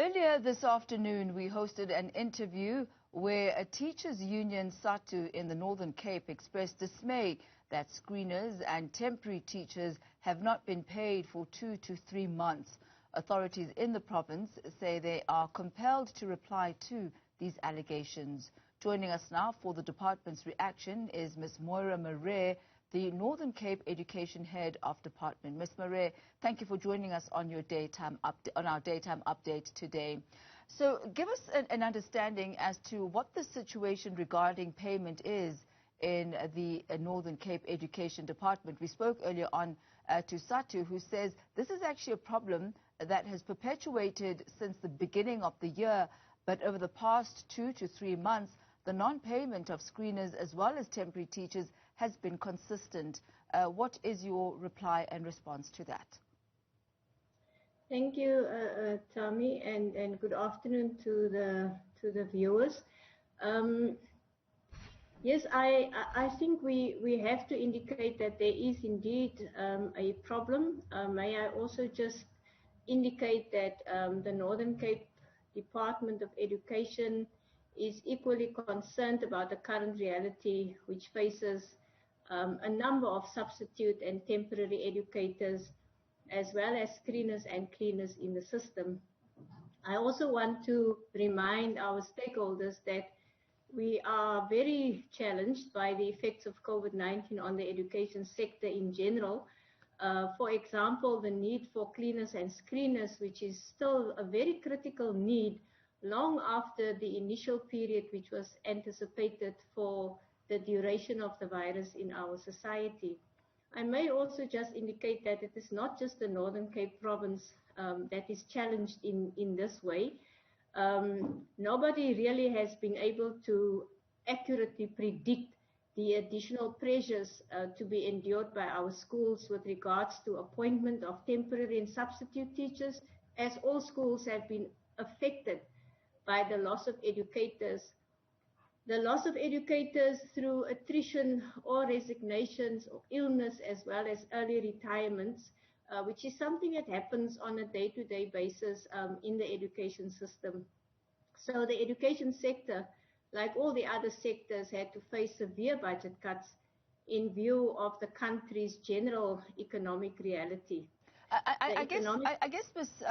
Earlier this afternoon, we hosted an interview where a teachers' union, SADTU, in the Northern Cape expressed dismay that screeners and temporary teachers have not been paid for 2 to 3 months. Authorities in the province say they are compelled to reply to these allegations. Joining us now for the department's reaction is Ms. Moira Marais, the Northern Cape Education Head of Department. Ms. Marais, thank you for joining us on your our daytime update today. So give us an understanding as to what the situation regarding payment is in the Northern Cape Education Department. We spoke earlier on to SADTU, who says this is actually a problem that has perpetuated since the beginning of the year, but over the past 2 to 3 months, the non-payment of screeners as well as temporary teachers has been consistent. What is your reply and response to that? Thank you, Tommy, and good afternoon to the viewers. Yes, I think we have to indicate that there is indeed a problem. May I also just indicate that the Northern Cape Department of Education is equally concerned about the current reality, which faces a number of substitute and temporary educators, as well as screeners and cleaners in the system. I also want to remind our stakeholders that we are very challenged by the effects of COVID-19 on the education sector in general. For example, the need for cleaners and screeners, which is still a very critical need long after the initial period which was anticipated for the duration of the virus in our society. I may also just indicate that it is not just the Northern Cape province that is challenged in this way. Nobody really has been able to accurately predict the additional pressures to be endured by our schools with regards to appointment of temporary and substitute teachers, as all schools have been affected by the loss of educators. The loss of educators through attrition or resignations or illness, as well as early retirements, which is something that happens on a day-to-day basis in the education system. So the education sector, like all the other sectors, had to face severe budget cuts in view of the country's general economic reality. I guess, Ms.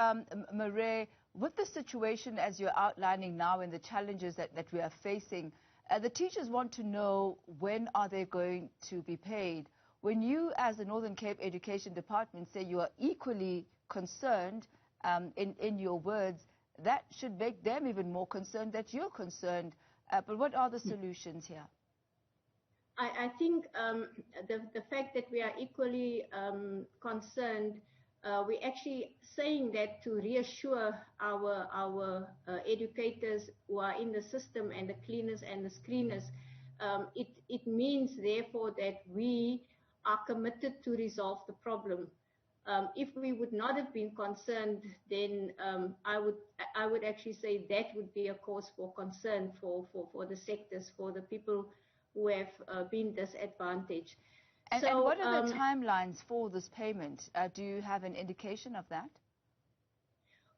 Marais, with the situation as you're outlining now and the challenges that we are facing, the teachers want to know when are they going to be paid. When you, as the Northern Cape Education Department, say you are equally concerned, in your words, that should make them even more concerned that you're concerned. But what are the solutions here? I think the fact that we are equally concerned, we're actually saying that to reassure our educators who are in the system and the cleaners and the screeners. It means, therefore, that we are committed to resolve the problem. If we would not have been concerned, then I would actually say that would be a cause for concern for the sectors, for the people who have been disadvantaged. And what are the timelines for this payment? Do you have an indication of that?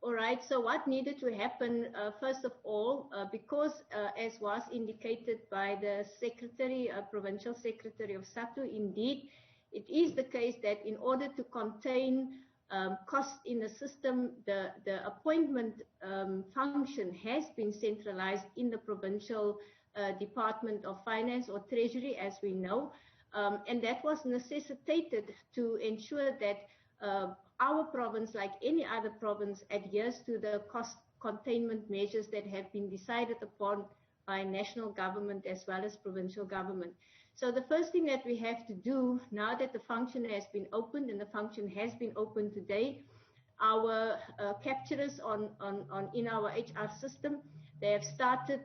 All right, so what needed to happen, first of all, because as was indicated by the Secretary, Provincial Secretary of SADTU, indeed, it is the case that in order to contain costs in the system, the appointment function has been centralized in the Provincial Department of Finance or Treasury, as we know. And that was necessitated to ensure that our province, like any other province, adheres to the cost containment measures that have been decided upon by national government as well as provincial government. So the first thing that we have to do, now that the function has been opened, and the function has been opened today, our capturers in our HR system, they have started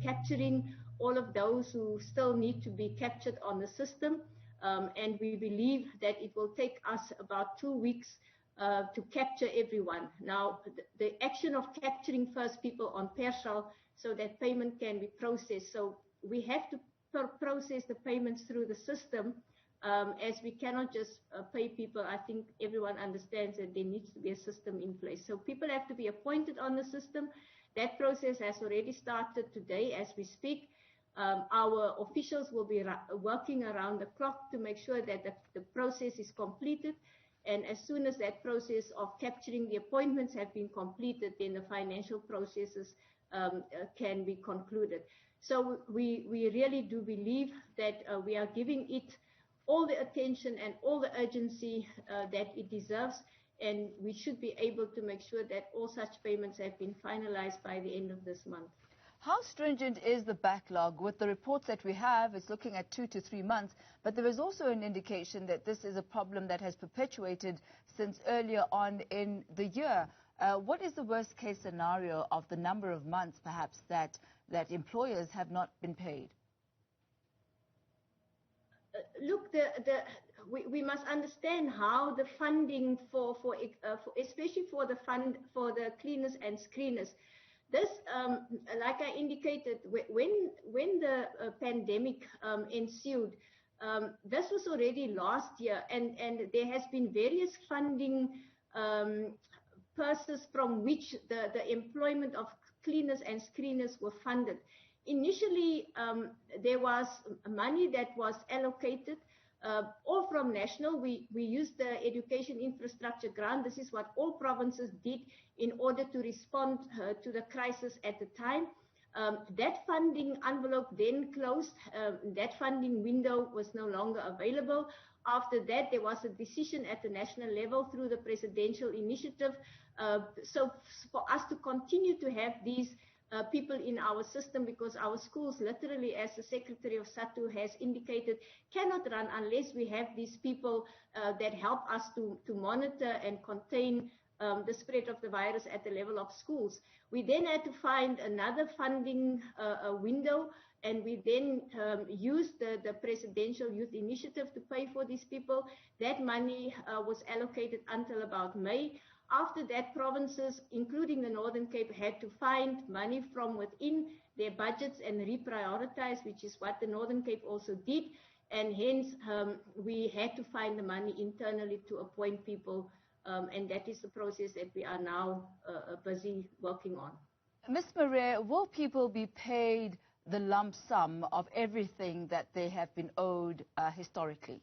capturing all of those who still need to be captured on the system, and we believe that it will take us about 2 weeks to capture everyone. Now, the action of capturing first people on partial so that payment can be processed. So we have to process the payments through the system as we cannot just pay people. I think everyone understands that there needs to be a system in place. So people have to be appointed on the system. That process has already started today as we speak. Our officials will be working around the clock to make sure that the process is completed. And as soon as that process of capturing the appointments have been completed, then the financial processes can be concluded. So we really do believe that we are giving it all the attention and all the urgency that it deserves, and we should be able to make sure that all such payments have been finalized by the end of this month. How stringent is the backlog? With the reports that we have, it's looking at 2 to 3 months, but there is also an indication that this is a problem that has perpetuated since earlier on in the year. What is the worst case scenario of the number of months, perhaps, that employers have not been paid? Look, we must understand how the funding especially for the cleaners and screeners. This, like I indicated, when the pandemic ensued, this was already last year, and there has been various funding purses from which the employment of cleaners and screeners were funded. Initially, there was money that was allocated, all from national. We used the education infrastructure grant. This is what all provinces did in order to respond to the crisis at the time. That funding envelope then closed. That funding window was no longer available. After that, there was a decision at the national level through the presidential initiative. So for us to continue to have these people in our system, because our schools, literally, as the Secretary of SADTU has indicated, cannot run unless we have these people that help us to monitor and contain the spread of the virus at the level of schools. We then had to find another funding window, and we then used the Presidential Youth Initiative to pay for these people. That money was allocated until about May. After that, provinces, including the Northern Cape, had to find money from within their budgets and reprioritize, which is what the Northern Cape also did. And hence, we had to find the money internally to appoint people, and that is the process that we are now busy working on. Ms. Marais, will people be paid the lump sum of everything that they have been owed historically?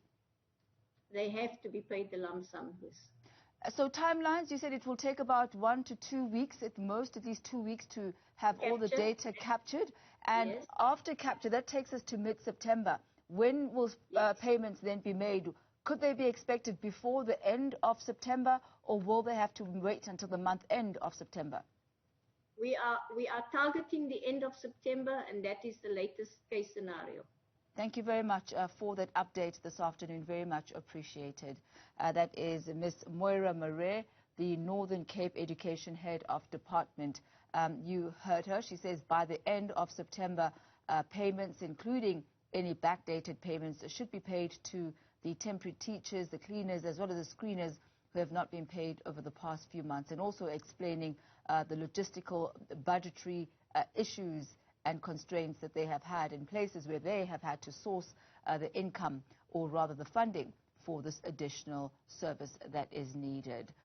They have to be paid the lump sum, yes. So timelines, you said it will take about 1 to 2 weeks at most, at least 2 weeks, to have all the data captured. And yes, after capture, that takes us to mid-September. When will payments then be made? Could they be expected before the end of September, or will they have to wait until the month end of September? We are targeting the end of September, and that is the latest case scenario. Thank you very much for that update this afternoon. Very much appreciated. That is Ms. Moira Marais, the Northern Cape Education Head of Department. You heard her. She says by the end of September, payments, including any backdated payments, should be paid to the temporary teachers, the cleaners, as well as the screeners who have not been paid over the past few months, and also explaining the logistical, budgetary issues and constraints that they have had in places where they have had to source the income, or rather the funding, for this additional service that is needed.